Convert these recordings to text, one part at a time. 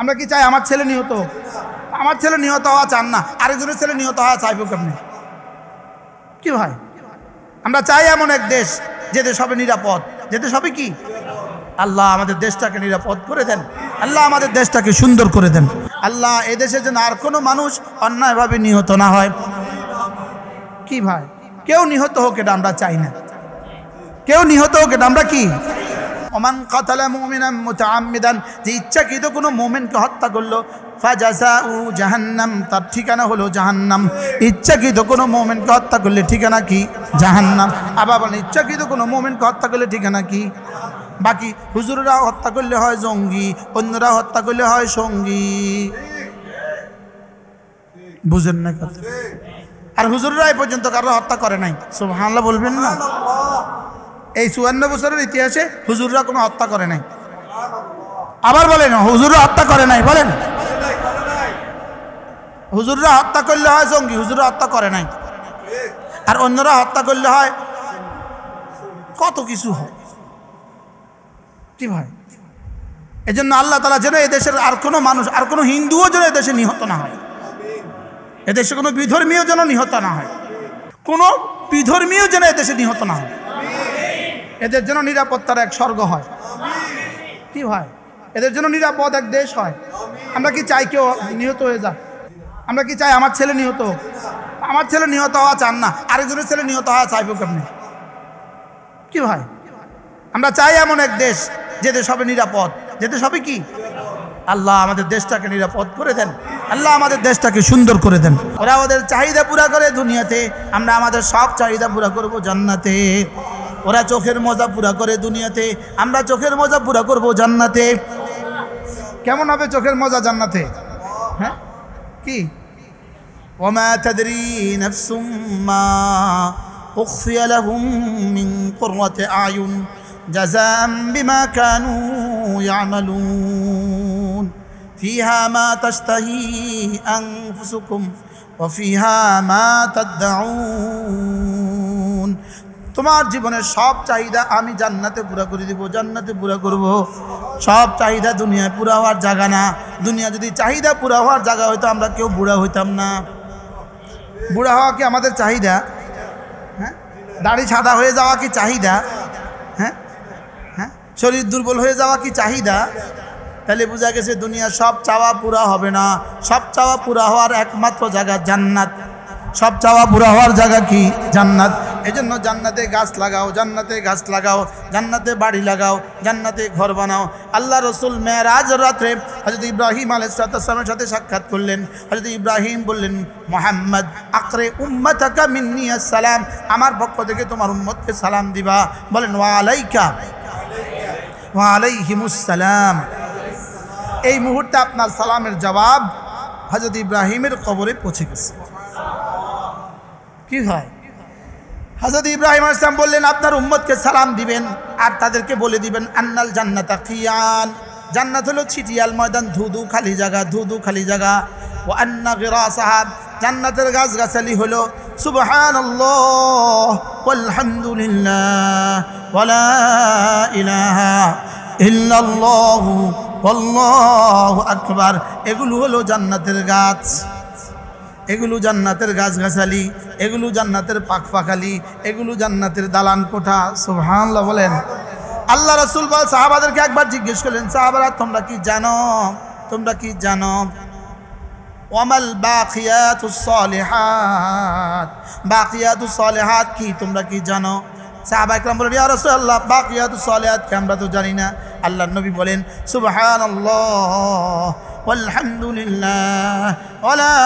আমরা কি চাই আমার ছেলে নিহত হোক? আমার ছেলে নিহত হওয়া চান না, আরেকজনের ছেলে নিহত হওয়া চাইব কেমনি? কি ভাই, আমরা চাই এমন এক দেশ যে দেশ হবে নিরাপদ, যে দেশ হবে কি? আল্লাহ আমাদের দেশটাকে নিরাপদ করে দেন, আল্লাহ আমাদের দেশটাকে সুন্দর করে দেন। আল্লাহ এই দেশে যেন আর কোনো মানুষ অন্যায়ভাবে নিহত না হয়। কি ভাই, কেউ নিহত হোক এটা আমরা চাই না, কেউ নিহত হোক এটা আমরা কি? ওমান কাতালা মুমিনান মুতাআম্মিদান, যে ইচ্ছাকৃত কোনো মুমিনকে হত্যা করলো, ফাজাযাউ জাহান্নাম, তার ঠিকানা হলো জাহান্নাম। ইচ্ছাকৃত কোনো মুমিনকে হত্যা করলে ঠিকানা কি? জাহান্নাম। আবার বলেন, ইচ্ছাকৃত কোনো মুমিনকে হত্যা করলে ঠিকানা কি? বাকি হুজুররা হত্যা করলে হয় জঙ্গি, অন্যরা হত্যা করলে হয় সঙ্গী। বুঝেন না কথা? আর হুজুররা এই পর্যন্ত কারো হত্যা করে নাই, সুবহানাল্লাহ বলবেন না? এই 54 বছরের ইতিহাসে হুজুররা কোনো হত্যা করে নাই। আবার বলেন, হুজুররা হত্যা করে নাই, বলেন। হুজুররা হত্যা করলে হয় জঙ্গি, হুজুররা হত্যা করে নাই। আর অন্যরা হত্যা করলে হয় কত কিছু হয়। কি ভাই, এজন্য আল্লাহ তাআলা যেন এদেশের আর কোনো মানুষ, আর কোনো হিন্দুও যেন এদেশে নিহত না হয়, এদেশে কোনো বিধর্মীয় যেন নিহত না হয়, কোনো বিধর্মীয় যেন এদেশে নিহত না হয়। এদের জন্য নিরাপত্তার এক স্বর্গ হয়। কি ভাই, এদের জন্য নিরাপদ এক দেশ হয়। আমরা কি চাই কেউ নিহত হয়ে যাক? আমরা কি চাই আমার ছেলে নিহত হোক? আমার ছেলে নিহত হওয়া চান না, আরেকজনের ছেলে নিহত হওয়া চাইব কেমনি? কি ভাই, আমরা চাই এমন এক দেশ যে দেশ হবে নিরাপদ, যে দেশ হবে কি? আল্লাহ আমাদের দেশটাকে নিরাপদ করে দেন, আল্লাহ আমাদের দেশটাকে সুন্দর করে দেন। ওরা ওদের চাহিদা পুরা করে দুনিয়াতে, আমরা আমাদের সব চাহিদা পুরা করব জান্নাতে। ওরা চোখের মজা পুরা করে দুনিয়াতে, আমরা চোখের মজা পুরা করব জান্নাতে। কেমন হবে চোখের মজা জান্নাতে? হ্যাঁ কি? ওমা তাদরি নাফসুম মা উখফিয়া লাহুম মিন কুররাতি আয়ুন জাযাআন বিমা কানু ইয়ামালুন ফিহা মা তাশতাহি আনফুসুকুম ওয়া ফিহা মা তাদউন। তোমার জীবনের সব চাহিদা আমি জান্নাতে পুরা করে দিব, জান্নাতে পুরা করব। সব চাহিদা দুনিয়ায় পুরা হওয়ার জায়গা না। দুনিয়া যদি চাহিদা পুরা হওয়ার জায়গা হইতো আমরা কেউ বুড়া হইতাম না। বুড়া হওয়া কি আমাদের চাহিদা? হ্যাঁ, দাড়ি সাদা হয়ে যাওয়া কি চাহিদা? হ্যাঁ হ্যাঁ, শরীর দুর্বল হয়ে যাওয়া কি চাহিদা? তাহলে বোঝা গেছে দুনিয়া সব চাওয়া পুরা হবে না। সব চাওয়া পুরা হওয়ার একমাত্র জায়গা জান্নাত। সব চাওয়া পুরা হওয়ার জায়গা কি? জান্নাত। এজন্য জান্নাতে গাছ লাগাও, জান্নাতে গাছ লাগাও, জান্নাতে বাড়ি লাগাও, জান্নাতে ঘর বানাও। আল্লাহ রসুল মেরাজ রাত্রে হযরত ইব্রাহিম আলাইহিস সালামের সাথে সাক্ষাৎ করলেন। হযরত ইব্রাহিম বললেন, মুহাম্মদ আকরে উম্মতাকা মিন্নি আসসালাম, আমার পক্ষ থেকে তোমার উম্মতকে সালাম দিবা। বলেন ওয়া আলাইকা ওয়া আলাইহিমুস সালাম। এই মুহূর্তে আপনার সালামের জবাব হযরত ইব্রাহিমের কবরে পৌঁছে গেছে। কি হয়? হযরত ইব্রাহিম আলাইহিস সালাম বললেন, আপনার উম্মতকে সালাম দিবেন আর তাদেরকে বলে দিবেন, আন্নাল জান্নাতা কিয়ান, জান্নাত হলো ছিটিয়াল ময়দান, ধুধু খালি জায়গা, ধুধু খালি জায়গা। ওয়া আন্না গিরাসাহা, জান্নাতের গাছগাছালি হলো সুবহানাল্লাহ ওয়ালহামদুলিল্লাহ ওয়া লা ইলাহা ইল্লাল্লাহু আল্লাহু আকবার। এগুলো হলো জান্নাতের গাছ, এগুলো জান্নাতের গাছগাছালি, এগুলো জান্নাতের পাখপাখালি, এগুলো জান্নাতের দালান কোঠা। সুবহানাল্লাহ বলেন। আল্লাহ রাসূল সাহাবাদেরকে একবার জিজ্ঞেস করলেন, সাহাবারা তোমরা কি জানো, তোমরা কি জানো ওয়ামাল বাকিয়াতুস সালিহাত, বাকিয়াতুস সালিহাত কি তোমরা কি জানো? সাহাবা ইকরাম বলেন, ইয়া রাসূলুল্লাহ বাকিয়াতুস সালিহাত কি আমরা তো জানি না। আল্লাহর নবী বলেন, সুবহানাল্লাহ ওয়ালহামদুলিল্লাহ ওয়া লা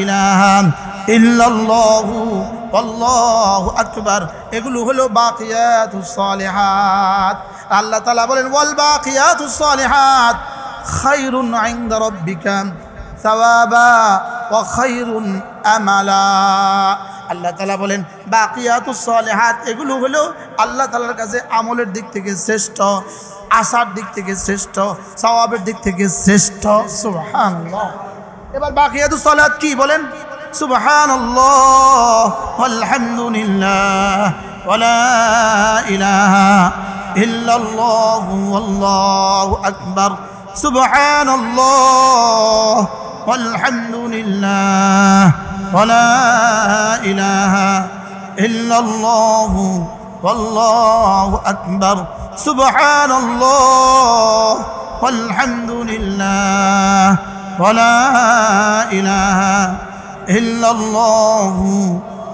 ইলাহা ইল্লাল্লাহু আল্লাহু আকবার। এগুলো হলো বাকিয়াতুস সালিহাত। আল্লাহ তাআলা বলেন, ওয়াল বাকিয়াতুস সালিহাত খায়রুন ইনদা রাব্বিকা সাওয়াবা ওয়া খায়রুন আমালা। আল্লাহ তাআলা বলেন, বাকিয়াতুস সালিহাত এগুলো হলো আল্লাহ তাআলার কাছে আমলের দিক থেকে শ্রেষ্ঠ, আশার দিক থেকে শ্রেষ্ঠ, সওয়াবের দিক থেকে শ্রেষ্ঠ। সুবহানাল্লাহ। এবার বাকিয়াতুস সালিহাত কি বলেন? সুবহানাল্লাহ ওয়ালহামদুলিল্লাহ ওয়া লা ইলাহা ইল্লাল্লাহু আল্লাহু আকবার সুবহানাল্লাহ ওয়ালহামদুলিল্লাহ ওয়ালা ইলাহা ইল্লাল্লাহ ওয়াল্লাহু আকবার সুবহানাল্লাহ ওয়ালহামদুলিল্লাহ ওয়ালা ইলাহা ইল্লাল্লাহ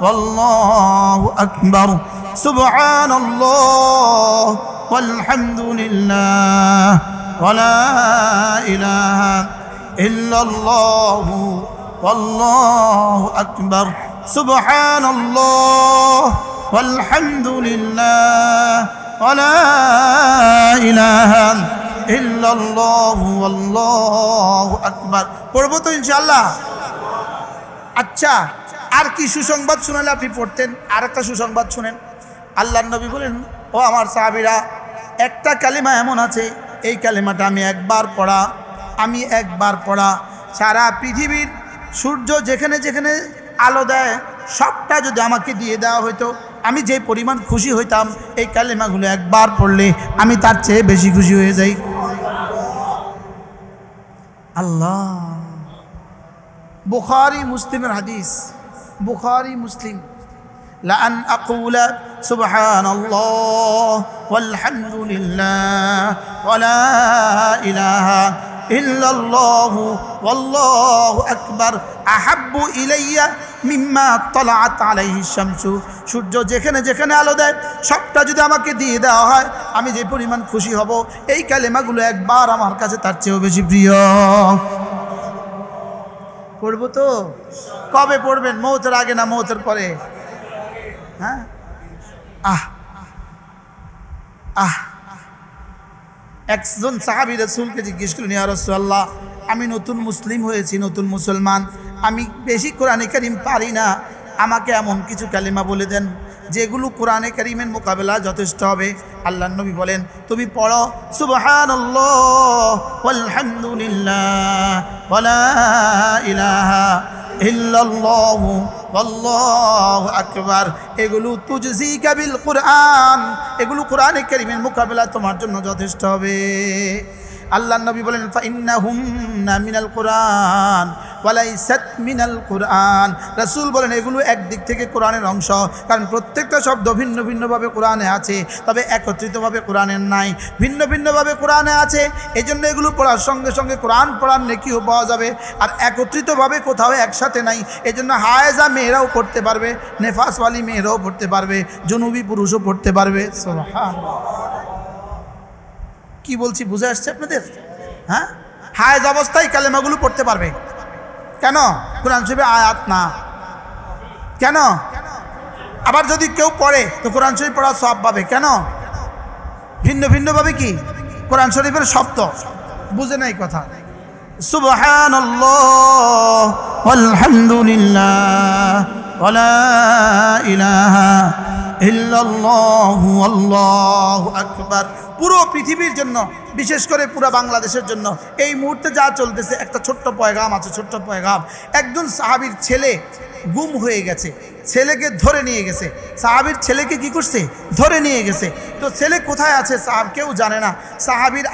ওয়াল্লাহু আকবার সুবহানাল্লাহ ওয়ালহামদুলিল্লাহ ওয়ালা ইলাহা ইল্লাল্লাহ ওয়াল্লাহু আকবার সুবহানাল্লাহ ওয়ালহামদুলিল্লাহ ওয়ালা ইলাহা ইল্লাল্লাহ ওয়াল্লাহু আকবার। পড়বো তো ইনশাআল্লাহ? আচ্ছা, আর কি সুসংবাদ শোনালে আপনি পড়তেন? আর একটা সুসংবাদ শুনেন। আল্লাহর নবী বলেন, ও আমার সাহাবীরা, একটা কালিমা এমন আছে, এই কালিমাটা আমি একবার পড়া সারা পৃথিবীর সূর্য যেখানে যেখানে আলো দেয় সবটা যদি আমাকে দিয়ে দেওয়া হইতো, আমি যে পরিমাণ খুশি হইতাম এই কালিমাগুলো একবার পড়লে আমি তার চেয়ে বেশি খুশি হয়ে যাই। আল্লাহ, বুখারী মুসলিমের হাদিস, বুখারী মুসলিম। লাআন আকুলা সুবহানাল্লাহ ওয়ালহামদুলিল্লাহ ওয়ালা ইলাহা ইল্লাল্লাহু ওয়াল্লাহু আকবার আহাব্বু ইলাইয়া মিম্মা তালাআত আলাইহি শামসু। সূর্য যেখানে যেখানে আলো দেয় সবটা যদি আমাকে দিয়ে দেওয়া হয় আমি যে পরিমাণ খুশি হব, এই কালেমাগুলো একবার আমার কাছে তার চেয়েও বেশি প্রিয়। পড়বো তো? কবে পড়বেন? মৌতের আগে না মৌতের পরে? হ্যাঁ, একজন সাহাবী রাসূলকে জিজ্ঞেস করলেন, ইয়া রাসূলুল্লাহ, আমি নতুন মুসলিম হয়েছি, নতুন মুসলমান, আমি বেশি কোরআনে কারীম পারি না, আমাকে এমন কিছু কালিমা বলে দেন যেগুলো কোরআনে কারীমের মোকাবেলা যথেষ্ট হবে। আল্লাহর নবী বলেন, তুমি পড়ো সুবহানাল্লাহ ওয়ালহামদুলিল্লাহ ওয়ালা ইলাহা ইল্লাল্লাহু ওয়াল্লাহু আকবার। এগুলো তুজজিকা বিল কুরআন, এগুলো কোরআনে কারীমের মোকাবেলা তোমার জন্য যথেষ্ট হবে। আল্লাহর নবী বলেন, ফাইন্নাহুন্না মিনাল কুরআন ওয়া লাইসাত মিনাল কুরআন। রাসূল বলেন, এগুলো একদিক থেকে কোরআনের অংশ, কারণ প্রত্যেকটা শব্দ ভিন্ন ভিন্নভাবে কোরআনে আছে, তবে একত্রিতভাবে কোরআনের নাই, ভিন্ন ভিন্নভাবে কোরআনে আছে। এই জন্য এগুলো পড়ার সঙ্গে সঙ্গে কোরআন পড়ার নেকিও পাওয়া যাবে, আর একত্রিতভাবে কোথাও একসাথে নাই। এই জন্য হায়েজা মেয়েরাও পড়তে পারবে, নেফাসওয়ালি মেয়েরাও পড়তে পারবে, জুনুবি পুরুষও পড়তে পারবে। সুবহানাল্লাহ, কি বলছি বুঝে আসছে আপনাদের? হ্যাঁ, হায়েজ অবস্থায় কালেমাগুলো পড়তে পারবে। কেন? কোরআন শরীফে আয়াত না। কেন? আবার যদি কেউ পড়ে তো কোরআন শরীফ পড়ার সওয়াব পাবে। কেন? ভিন্ন ভিন্নভাবে কি কোরআন শরীফের শব্দ বুঝে নাই কথা। সুবহানাল্লাহ ওয়ালহামদুলিল্লাহ ওয়ালা ইলাহা ইল্লাল্লাহু আল্লাহু আকবার। পুরো পৃথিবীর জন্য, বিশেষ করে পুরো বাংলাদেশের জন্য এই মুহূর্তে যা চলতেছে একটা ছোট্ট পয়গাম আছে, ছোট্ট পয়গাম। একজন সাহাবীর ছেলে গুম হয়ে গেছে, ছেলেকে ধরে নিয়ে গেছে। সাহাবীর ছেলেকে কি করছে? ধরে নিয়ে গেছে। তো ছেলে কোথায় আছে কেউ জানে না। সাহাবীর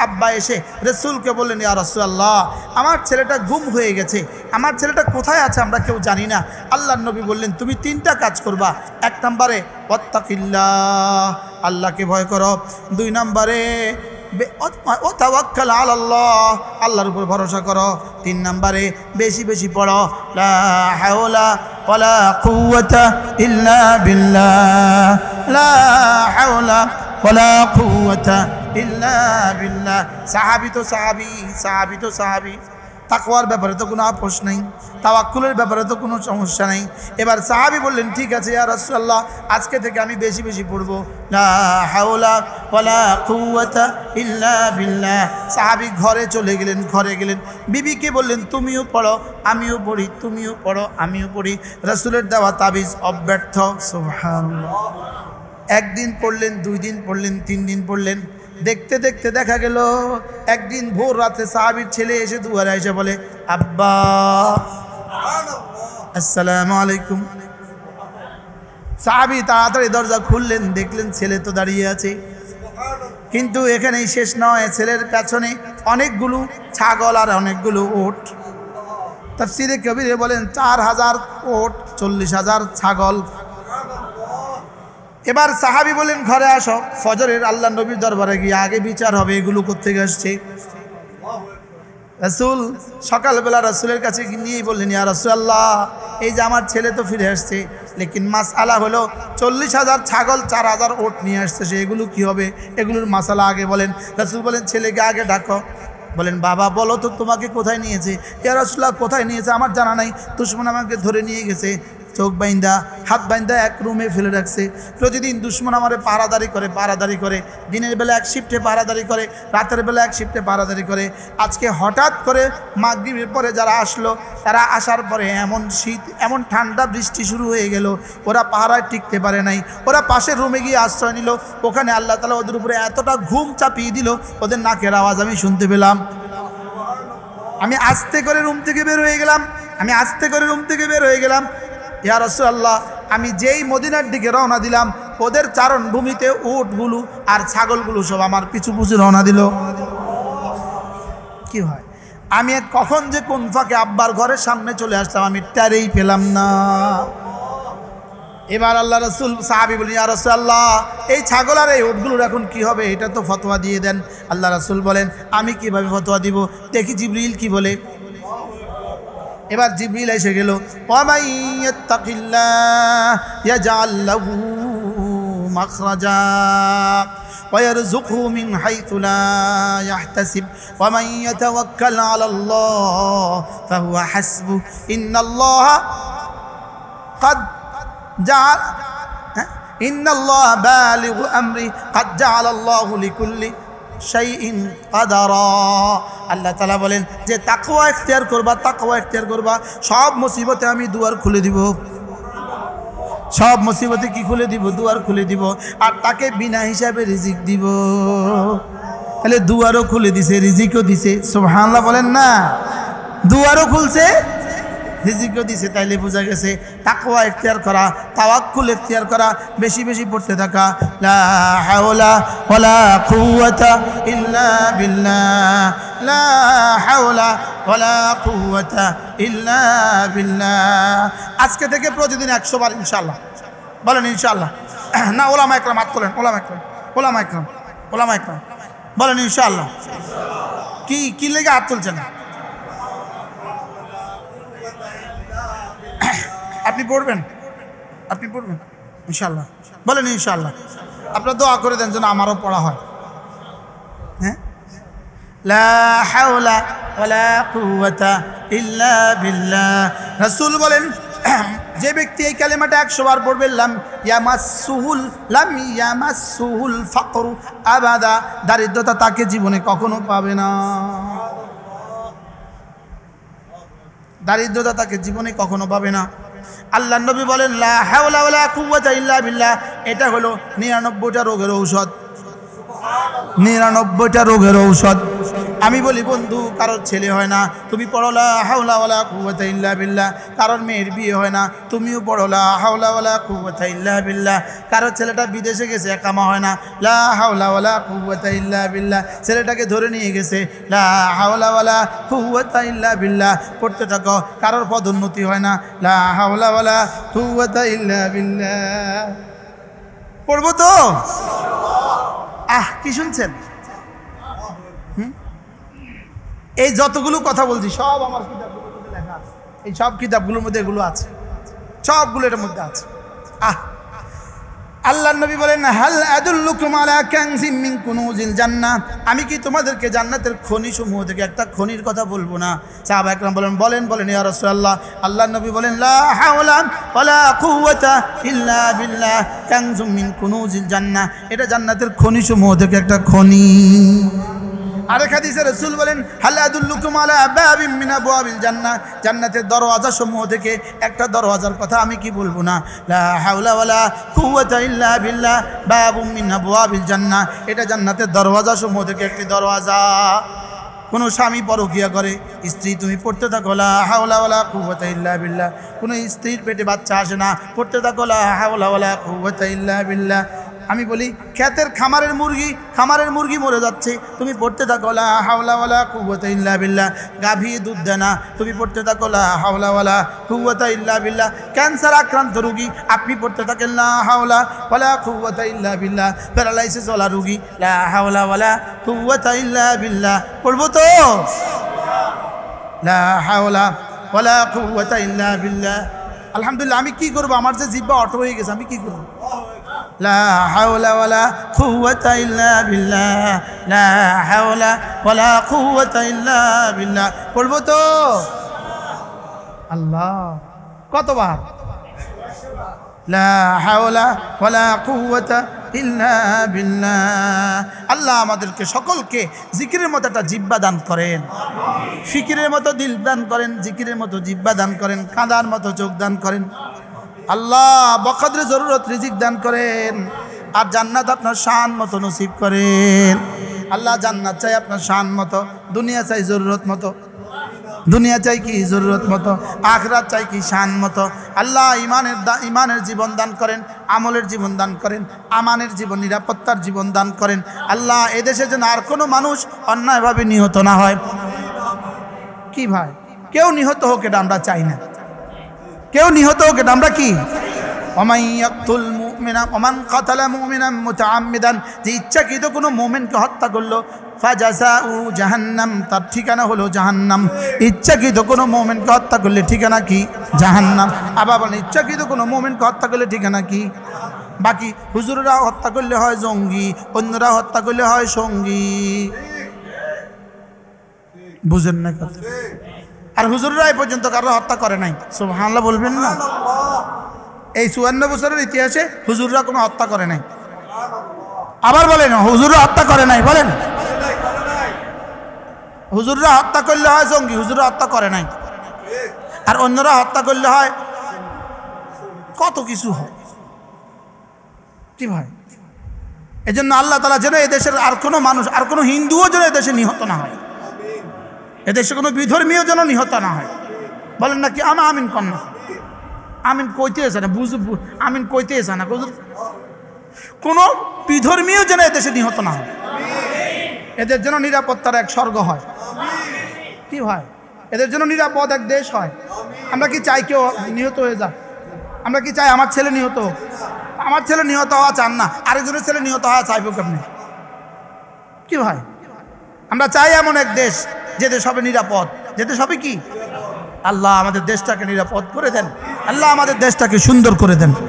আব্বা এসে রাসূলকে বললেন, ইয়া রাসূলুল্লাহ, আমার ছেলেটা গুম হয়ে গেছে, আমার ছেলেটা কোথায় আছে আমরা কেউ জানি না। আল্লাহর নবী বললেন, তুমি তিনটা কাজ করবা। এক নম্বরে ওয়াত্তাকিল্লাহ, আল্লাহকে ভয় করো। দুই নম্বরে ও তাওয়াক্কাল আলাল্লাহ, আল্লাহর উপর ভরসা করো। তিন নম্বরে বেশি বেশি পড়ো লা হাওলা ওয়ালা কুওয়াতা ইল্লা বিল্লাহ, লা হাওলা ওয়ালা কুওয়াতা ইল্লা বিল্লাহ। সাহাবী তো সাহাবী, তাকওয়ার ব্যাপারে তো কোনো আপোষ নাই, তাওয়াক্কুলের ব্যাপারে তো কোনো সমস্যা নেই। এবার সাহাবী বললেন, ঠিক আছে ইয়া রাসূলুল্লাহ, আজকে থেকে আমি বেশি বেশি পড়ব লা হাওলা ওয়ালা কুওয়াতা ইল্লা বিল্লাহ। সাহাবী ঘরে চলে গেলেন, ঘরে গেলেন, বিবিকে বললেন, তুমিও পড়ো আমিও পড়ি, তুমিও পড়ো আমিও পড়ি। রাসূলের দেওয়া তাবিজ অব্যর্থ। সুবহানাল্লাহ। একদিন পড়লেন, 2 দিন পড়লেন, 3 দিন পড়লেন। দেখতে দেখতে দেখা গেল একদিন ভোর রাতে সাহাবীর ছেলে এসে দুয়ারে এসে বলে, আব্বা আসসালামু আলাইকুম। সাহাবী তাড়াতাড়ি দরজা খুললেন, দেখলেন ছেলে তো দাঁড়িয়ে আছে। কিন্তু এখানেই শেষ নয়, ছেলের পেছনে অনেকগুলো ছাগল আর অনেকগুলো উট। তাফসীরে কবিরে বলেন 4000 উট, 40,000 ছাগল। এবার সাহাবী বলেন ঘরে আসো, ফজরের আল্লাহ নবীর দরবারে গিয়ে আগে বিচার হবে এগুলো কোত্থেকে আসছে। রাসূল সকালবেলা রাসূলের কাছে নিয়েই বললেন, ইয়া রাসূলুল্লাহ, এই যে আমার ছেলে তো ফিরে আসছে, লেকিন মাসআলা হলো 40,000 ছাগল 4,000 উট নিয়ে আসছে, সে এগুলো কি হবে, এগুলোর মাসালা আগে বলেন। রাসূল বলেন ছেলেকে আগে ডাকো। বলেন বাবা বলো তো তোমাকে কোথায় নিয়েছে। ইয়া রাসূলুল্লাহ কোথায় নিয়েছে আমার জানা নাই, দুশমন আমাকে ধরে নিয়ে গেছে, চোখ বাইন্দা হাত বাইন্দা এক রুমে ফেলে রাখছে। প্রতিদিন দুশমন আমারে পাহারাদারি করে, দিনের বেলা এক শিফটে পাহারাদারি করে, রাতের বেলা এক শিফটে পাহারাদারি করে। আজকে হঠাৎ করে মাগরিবের পরে যারা আসলো, তারা আসার পরে এমন শীত এমন ঠান্ডা বৃষ্টি শুরু হয়ে গেল, ওরা পাহারায় টিকতে পারে নাই, ওরা পাশের রুমে গিয়ে আশ্রয় নিল। ওখানে আল্লাহ তাআলা ওদের উপরে এতটা ঘুম চাপিয়ে দিল, ওদের নাকের আওয়াজ আমি শুনতে পেলাম। আমি আস্তে করে রুম থেকে বের হয়ে গেলাম। ইয়া রাসূলুল্লাহ, আমি যেই মদিনার দিকে রওনা দিলাম, ওদের চারণ ভূমিতে উটগুলো আর ছাগলগুলো সব আমার পিছু রওনা দিল। কি হয়, আমি কখন যে কোন ফাঁকে আব্বার ঘরের সামনে চলে আসলাম আমি টেরই পেলাম না। এবার আল্লাহ রাসূল সাহাবী বলেন, ইয়া রাসূলুল্লাহ, এই ছাগল আর এই উটগুলোর এখন কি হবে, এটা তো ফতোয়া দিয়ে দেন। আল্লাহ রাসূল বলেন, আমি কিভাবে ফতোয়া দিব, দেখি জিবরিল কি বলে। এবার জিবরিল এসে গেল, ওয়ামাই ইয়াত্তাকিল্লাহ ইয়াজআল লাহু মাখরাজা ওয়া ইয়ারযুকহু মিন হাইথু লা ইয়াহতাসিব ওয়া মান ইয়াতাওয়াক্কাল আলাল্লাহ ফাহুয়া হাসবুহ ইন্নাল্লাহা ক্বাদ জাআল ইন্নাল্লাহা বালিগু আমরি ক্বাদ জাআলাল্লাহু লিকুল্লি শাইইন কাদারা। আল্লাহ তাআলা বলেন যে তাকওয়া ইখতিয়ার করবা, সব মুসিবতে আমি দুয়ার খুলে দিব। সব মুসিবতে কি খুলে দিব, দুয়ার খুলে দিব। আর তাকে বিনা হিসাবে রিজিক দিব। তাহলে দুয়ারও খুলে দিছে, রিজিকও দিছে। সুবহানাল্লাহ বলেন না, দুয়ারও খুলছে, রিজিকও দিছে। তাইলে বোঝা গেছে তাকওয়া ইখতিয়ার করা, তাওয়াক্কুল ইখতিয়ার করা, বেশি বেশি পড়তে থাকা লা হাওলা ওয়ালা কুওয়াতা ইল্লা বিল্লাহ, লা হাওলা ওয়ালা কুওয়াতা ইল্লা বিল্লাহ। আজকে থেকে প্রতিদিন 100 বার ইনশাআল্লাহ বলেন। ইনশাআল্লাহ না, ওলামা ইকরাম হাত তোলেন, ওলামা ইকরাম বলেন ইনশাআল্লাহ। কি লেগে হাত তুলছেন? আপনি পড়বেন ইনশাআল্লাহ বলেন ইনশাআল্লাহ। আপনারা দোয়া করে দেন যেন আমারও পড়া হয়। হ্যাঁ, লা হাওলা ওয়ালা কুওয়াতা ইল্লা বিল্লাহ। রাসূল বলেন যে ব্যক্তি এই কালেমাটা 100 বার পড়বে, লাম ইয়ামাসসুহুল ফাকরু আবাদা, দারিদ্রতা তাকে জীবনে কখনো পাবে না। দারিদ্রতা তাকে জীবনে কখনো পাবে না। আল্লাহ নবী বলেন লা হাওলা ওয়ালা কুওয়াতা ইল্লা বিল্লাহ, এটা হলো 99টা রোগের ঔষধ। 99টা রোগের ঔষধ। আমি বলি বন্ধু, কারোর ছেলে হয় না, তুমি পড়ো লা হাওলা ওয়ালা কুওয়াতা ইল্লা বিল্লাহ। কারোর মেয়ের বিয়ে হয় না, তুমিও পড়ো লা হাওলা ওয়ালা কুওয়াতা ইল্লা বিল্লাহ। কারোর ছেলেটা বিদেশে গেছে, একামা হয় না, লা হাওলা ওয়ালা কুওয়াতা ইল্লা বিল্লাহ। ছেলেটাকে ধরে নিয়ে গেছে, লা হাওলা ওয়ালা কুওয়াতা ইল্লা বিল্লাহ। পড়তে থাকো। কারোর পদোন্নতি হয় না, লা হাওলা ওয়ালা কুওয়াতা ইল্লা বিল্লাহ। পড়বো তো? কি শুনছেন? এই যতগুলো কথা বলছি সব আমার কিতাবগুলোর মধ্যে লেখা আছে। এই সব কিতাবগুলোর মধ্যে এগুলো আছে, সবগুলো এটার মধ্যে আছে। আল্লাহর নবী বলেন, হাল আদুল্লুকুম আলা কানজিম মিন কুনুজিল জান্নাহ, আমি কি তোমাদেরকে জান্নাতের খনি সমূহ থেকে একটা খনির কথা বলবো না? সাহাবা একরাম বলেন ইয়া রাসূলুল্লাহ। আল্লাহর নবী বলেন, লা হাওলা ওয়ালা কুওয়াতা ইল্লা বিল্লাহ কানজুম মিন কুনুজিল জান্নাহ, এটা জান্নাতের খনি সমূহ থেকে একটা খনি। আরেক হাদিসে রাসূল বলেন, হাল আদুল্লুকুম আলা বাবিম মিন আবওয়াবিল জান্নাহ, জান্নাতের দরওয়াজা সমূহ থেকে একটা দরওয়াজার কথা আমি কি বলবো না? লা হাওলা ওয়ালা কুওয়াতা ইল্লা বিল্লাহ বাবুম মিন আবওয়াবিল জান্নাহ, এটা জান্নাতের দরওয়াজা সমূহ থেকে একটি দরওয়াজা। কোনো স্বামী পরকিয়া করে, স্ত্রী তুমি পড়তে থাকো লা হাওলা ওয়ালা কুওয়াতা ইল্লা বিল্লাহ। কোনো স্ত্রীর পেটে বাচ্চা আসে না, পড়তে থাকো লা হাওলা ওয়ালা কুওয়াতা ইল্লা বিল্লাহ। আমি বলি ক্ষেতের খামারের মুরগি মরে যাচ্ছে, তুমি পড়তে থাকো লা হাওলা ওয়ালা কুওয়াতা ইল্লা বিল্লাহ। গাভী দুধ দেয় না, তুমি পড়তে থাকো লা হাওলা ওয়ালা কুওয়াতা ইল্লা বিল্লাহ। ক্যান্সার আক্রান্ত রোগী, আপনি পড়তে থাকেন লা হাওলা ওয়ালা কুওয়াতা ইল্লা বিল্লাহ। প্যারালাইসিস ওয়ালা রোগী, লা হাওলা ওয়ালা কুওয়াতা ইল্লা বিল্লাহ। পড়বো তো? লা হাওলা ওয়ালা কুওয়াতা ইল্লা বিল্লাহ। আলহামদুলিল্লাহ। আমি কি করবো? আমার যে জিহ্বা অটো হয়ে গেছে, আমি কি করবো? লা হাওলা ওয়ালা কুওয়াতা ইল্লা বিল্লাহ, লা হাওলা ওয়ালা কুওয়াতা ইল্লা বিল্লাহ। পড়বো তো? আল্লাহ কতবার? লা হাওলা ওয়ালা কুওয়াতা ইল্লা বিল্লাহ। আল্লাহ আমাদেরকে সকলকে জিকিরের মতো একটা জিহ্বা দান করেন, ফিকিরের মতো দিল দান করেন, জিকিরের মতো জিহ্বা দান করেন, কাঁদার মতো চোখ দান করেন। আল্লাহ বকদরে জরুরত রিজিক দান করেন, আর জান্নাত আপনার শান মতো নসিব করেন। আল্লাহ জান্নাত চাই আপনার শান মতো, দুনিয়া চাই জরুরত মতো। দুনিয়া চাই কি জরুরত মতো, আখিরাত চাই কি শান মতো। আল্লাহ ইমানের জীবন দান করেন, আমলের জীবন দান করেন, আমানের জীবন, নিরাপত্তার জীবন দান করেন। আল্লাহ এদেশে যেন আর কোনো মানুষ অন্যায়ভাবে নিহত না হয়। কি ভাই, কেউ নিহত হোক এটা আমরা চাই না, কেউ নিহত হোক এটা আমরা কি? ওমান ইয়াকতুল মুমিনা ওমান কাতালা মুমিনান মুতাআম্মিদান, যে ইচ্ছাকৃত কোনো মুমিনকে হত্যা করলো, ফাজাযাউ জাহান্নাম, তার ঠিকানা হলো জাহান্নাম। ইচ্ছাকৃত কোনো মুমিনকে হত্যা করলে ঠিকানা কি? জাহান্নাম। আবার বলেন ইচ্ছাকৃত কোনো মুমিনকে হত্যা করলে ঠিকানা কি? বাকি হুজুররা হত্যা করলে হয় জঙ্গি, অন্যরা হত্যা করলে হয় সঙ্গী। বুঝেন না কথা? আর হুজুররা এই পর্যন্ত কারো হত্যা করে নাই। সুবহানাল্লাহ বলবেন না? এই 54 বছরের ইতিহাসে হুজুররা কোনো হত্যা করে নাই। আবার বলেন হুজুররা হত্যা করে নাই, বলেন। হুজুররা হত্যা করলে হয় জঙ্গি, হুজুররা হত্যা করে নাই। আর অন্যরা হত্যা করলে হয় কত কিছু হয়। কি ভাই, এই জন্য আল্লাহ তাআলা যেন এদেশের আর কোনো মানুষ, আর কোনো হিন্দুও যেন এদেশে নিহত না হয়, এদেশে কোনো বিধর্মীয় যেন নিহত না হয়। বলেন না কি? আমিন কন্যা আমিন কইতে এসে না, আমিন কইতে এসে না। কোনো বিধর্মীয় যেন এদেশে নিহত না হয়, এদের যেন নিরাপত্তার এক স্বর্গ হয়। কি ভাই, এদের জন্য নিরাপদ এক দেশ হয়। আমরা কি চাই কেউ নিহত হয়ে যাক? আমরা কি চাই আমার ছেলে নিহত হোক? আমার ছেলে নিহত হওয়া চান না, আরেকজনের ছেলে নিহত হওয়া চাইব কেমনি? কি ভাই, আমরা চাই এমন এক দেশ যে দেশ হবে নিরাপদ, যে দেশ হবে কি? আল্লাহ আমাদের দেশটাকে নিরাপদ করে দেন, আল্লাহ আমাদের দেশটাকে সুন্দর করে দেন।